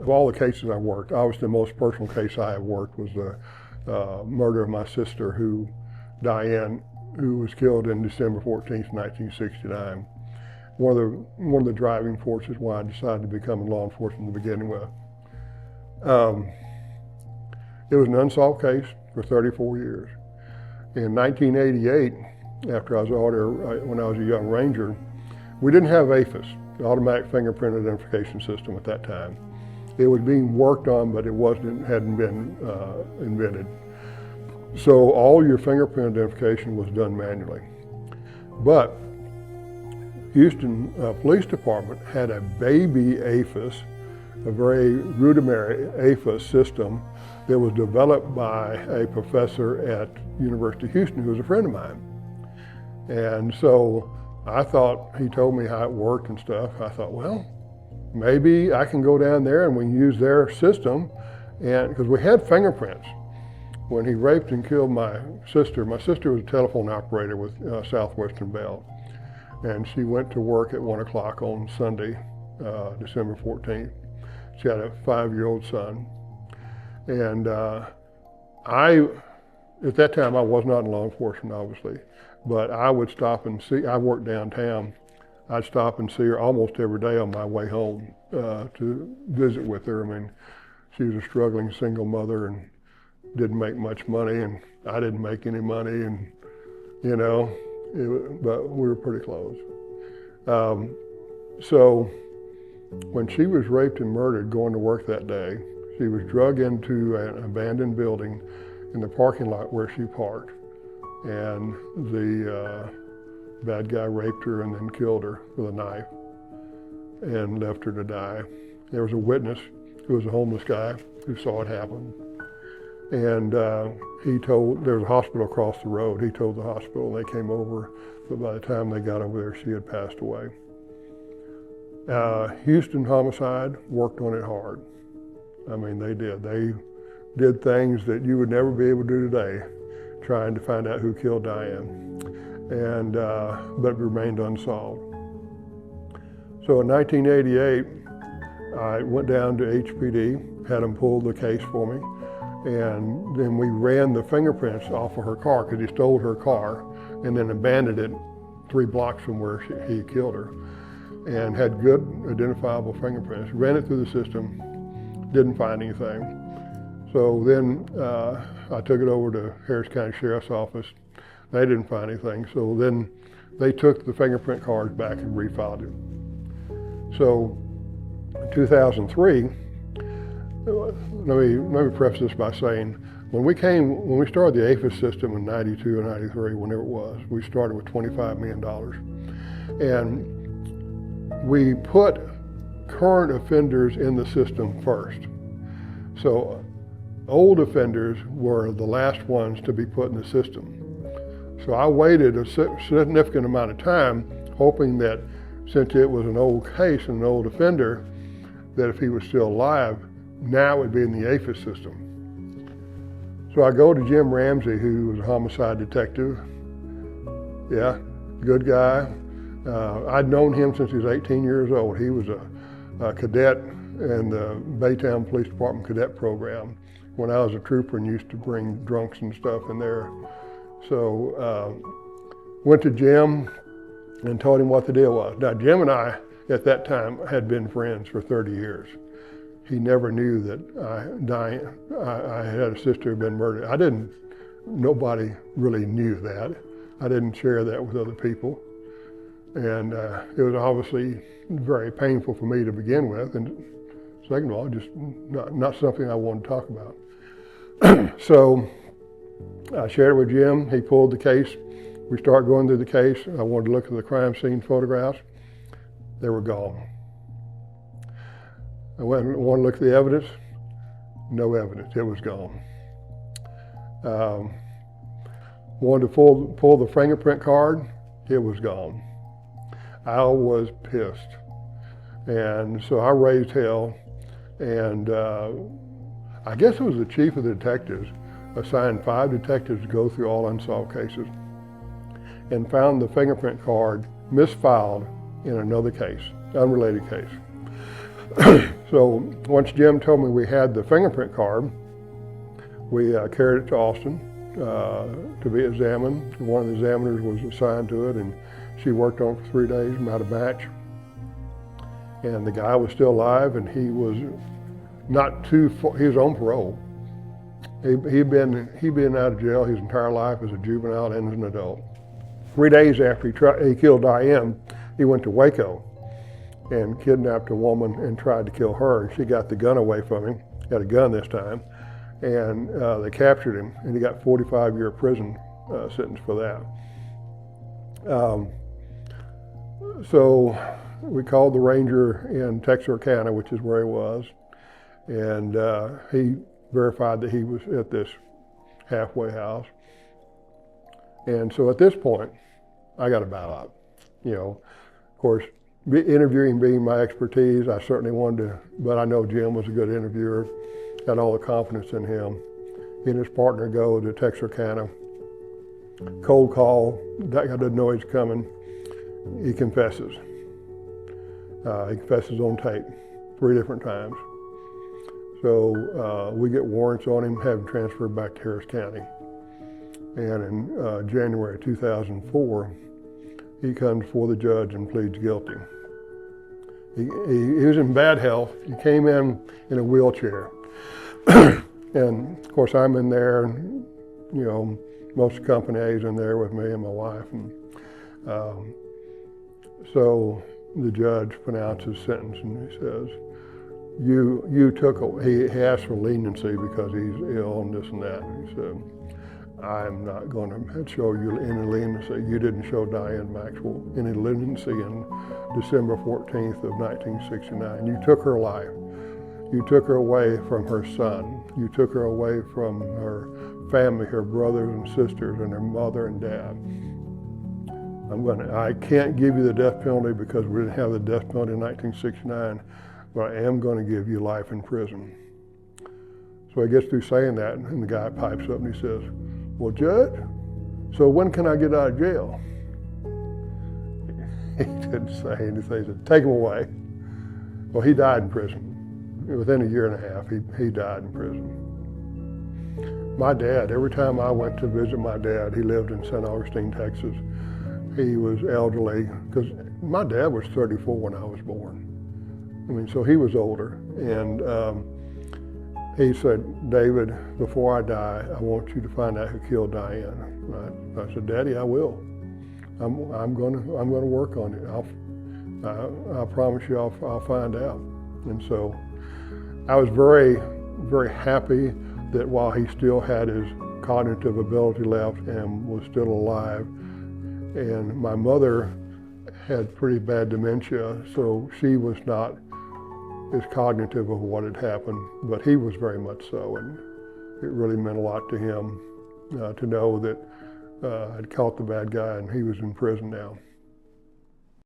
Of all the cases I worked, obviously the most personal case I have worked was the murder of my sister, Diane, who was killed in December 14th, 1969. One of the driving forces why I decided to become in law enforcement to begin with. It was an unsolved case for 34 years. In 1988, after I was when I was a young ranger, we didn't have AFIS, the automatic fingerprint identification system at that time. It was being worked on, but it hadn't been invented. So all your fingerprint identification was done manually. But Houston Police Department had a baby AFIS, a very rudimentary AFIS system that was developed by a professor at University of Houston who was a friend of mine. And so I thought, he told me how it worked and stuff. I thought, well, maybe I can go down there and we can use their system. And because we had fingerprints. When he raped and killed my sister was a telephone operator with Southwestern Bell. And she went to work at 1 o'clock on Sunday, December 14th. She had a 5-year-old son. And at that time, I was not in law enforcement, obviously, but I would stop and see, I worked downtown. I'd stop and see her almost every day on my way home to visit with her. I mean, she was a struggling single mother and didn't make much money, and I didn't make any money, and but we were pretty close. So when she was raped and murdered going to work that day, she was drug into an abandoned building in the parking lot where she parked. And the bad guy raped her and then killed her with a knife and left her to die. There was a witness who was a homeless guy who saw it happen. And there was a hospital across the road. He told the hospital, they came over, but by the time they got over there, she had passed away. Houston Homicide worked on it hard. I mean, they did. They did things that you would never be able to do today, trying to find out who killed Diane, and but it remained unsolved. So in 1988, I went down to HPD, had them pull the case for me, and then we ran the fingerprints off of her car because he stole her car and then abandoned it 3 blocks from where he killed her, and had good identifiable fingerprints. Ran it through the system, didn't find anything. So then I took it over to Harris County Sheriff's Office. They didn't find anything. So then they took the fingerprint cards back and refiled it. So in 2003, let me preface this by saying, when we started the AFIS system in 92 or 93, whenever it was, we started with $25 million. And we put current offenders in the system first. So old offenders were the last ones to be put in the system. So I waited a significant amount of time, hoping that since it was an old case and an old offender, that if he was still alive, now it would be in the AFIS system. So I go to Jim Ramsey, who was a homicide detective. Yeah, good guy. I'd known him since he was 18 years old. He was a cadet in the Baytown Police Department cadet program when I was a trooper and used to bring drunks and stuff in there. So went to Jim and told him what the deal was. Now Jim and I at that time had been friends for 30 years. He never knew that I had a sister who had been murdered. Nobody really knew that. I didn't share that with other people. And it was obviously very painful for me to begin with. And second of all, just not something I wanted to talk about. So I shared it with Jim. He pulled the case. We started going through the case. I wanted to look at the crime scene photographs. They were gone. I went and wanted to look at the evidence. No evidence. It was gone. Wanted to pull the fingerprint card. It was gone. I was pissed. And so I raised hell. And I guess it was the chief of the detectives assigned 5 detectives to go through all unsolved cases and found the fingerprint card misfiled in another case, unrelated case. So once Jim told me we had the fingerprint card, we carried it to Austin to be examined. One of the examiners was assigned to it, and she worked on it for 3 days, made a batch. And the guy was still alive, and he was not too far, he was on parole. He'd been out of jail his entire life as a juvenile and as an adult. 3 days after he killed Diane, he went to Waco and kidnapped a woman and tried to kill her. She got the gun away from him, had a gun this time, and they captured him, and he got 45-year prison sentence for that. So we called the ranger in Texarkana, which is where he was, and he verified that he was at this halfway house. And so at this point, I got to bow out. Of course, interviewing being my expertise, I certainly wanted to, but I know Jim was a good interviewer, had all the confidence in him. He and his partner go to Texarkana, cold call, that guy doesn't know he's coming. He confesses. He confesses on tape 3 different times. So we get warrants on him, have him transferred back to Harris County. And in January 2004, he comes before the judge and pleads guilty. He was in bad health. He came in a wheelchair. And of course I'm in there, and, most of the company A's in there with me and my wife. And so the judge pronounces sentence, and he says, he asked for leniency because he's ill and this and that. And he said, I'm not going to show you any leniency. You didn't show Diane Maxwell any leniency in December 14th of 1969. You took her life. You took her away from her son. You took her away from her family, her brothers and sisters, and her mother and dad. I can't give you the death penalty because we didn't have the death penalty in 1969, but I am going to give you life in prison. So he gets through saying that, and the guy pipes up and he says, well, Judge, so when can I get out of jail? He didn't say anything. He said, take him away. Well, he died in prison. Within a year and a half, he died in prison. My dad, every time I went to visit my dad, he lived in St. Augustine, Texas. He was elderly, because my dad was 34 when I was born. So he was older. And he said, David, before I die, I want you to find out who killed Diane. I said, Daddy, I will. I'm going to work on it. I promise you I'll find out. And so I was very, very happy that while he still had his cognitive ability left and was still alive, and my mother had pretty bad dementia, so she was not as cognitive of what had happened, but he was very much so, and it really meant a lot to him to know that I'd caught the bad guy and he was in prison now.